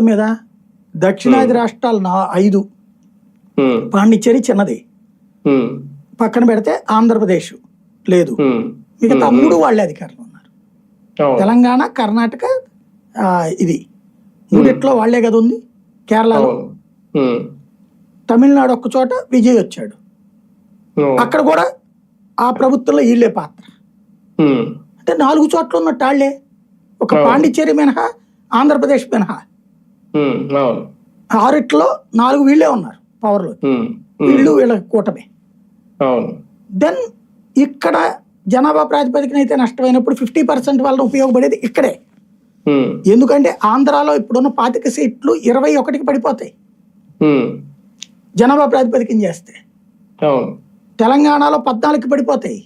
మీద దక్షిణాది రాష్ట్రాలు 5, పాండిచ్చేరి చిన్నది, పక్కన పెడితే ఆంధ్రప్రదేశ్ లేదు, మిగతా 3 వాళ్ళే అధికారులు ఉన్నారు. తెలంగాణ, కర్ణాటక, ఇది మూడిట్లో వాళ్లే కదా ఉంది. కేరళలో, తమిళనాడు ఒక్క చోట విజయ్ వచ్చాడు, అక్కడ కూడా ఆ ప్రభుత్వంలో వీళ్ళే పాత్ర. అంటే 4 చోట్ల ఉన్న టాళ్లే, ఒక పాండిచ్చేరి మినహా, ఆంధ్రప్రదేశ్ మినహా 6 4 వీళ్ళే ఉన్నారు పవర్లో, వీళ్ళు వీళ్ళ కూటమి. దెన్ ఇక్కడ జనాభా ప్రాతిపదికన అయితే నష్టమైనప్పుడు 50% వాళ్ళని ఉపయోగపడేది ఇక్కడే. ఎందుకంటే ఆంధ్రాలో ఇప్పుడున్న 25 సీట్లు 21కి పడిపోతాయి జనాభా ప్రాతిపదికన చేస్తే, తెలంగాణలో 14కి పడిపోతాయి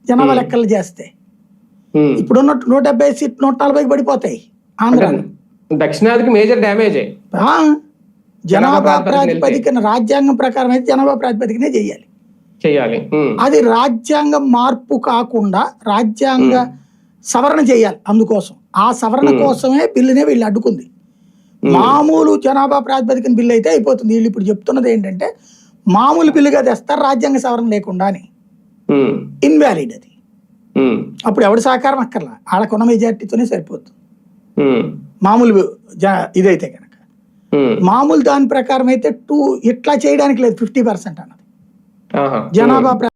జనాభా లెక్కలు చేస్తే, ఇప్పుడున్న 170 సీట్లు 140కి పడిపోతాయి ఆంధ్రాలో. దక్షిణాదికి మేజర్ డ్యామేజ్. జనాభా ప్రాతిపదికన రాజ్యాంగం ప్రకారం అయితే జనాభా ప్రాతిపదికనే చేయాలి. అది రాజ్యాంగం మార్పు కాకుండా రాజ్యాంగ సవరణ చేయాలి. అందుకోసం ఆ సవరణ కోసమే బిల్లునే వీళ్ళు అడ్డుకుంది. మామూలు జనాభా ప్రాతిపదికన బిల్లు అయితే అయిపోతుంది. వీళ్ళు ఇప్పుడు చెప్తున్నది ఏంటంటే మామూలు బిల్లుగా తెస్తారు రాజ్యాంగ సవరణ లేకుండా అని. ఇన్వాలిడ్ అది. అప్పుడు ఎవరి సహకారం అక్కర్లా, వాళ్ళకున్న మెజార్టీతోనే సరిపోతుంది మామూలు ఇదైతే కనుక. మామూలు దాని ప్రకారం అయితే ఇట్లా చేయడానికి లేదు 50% అన్నది జనాభా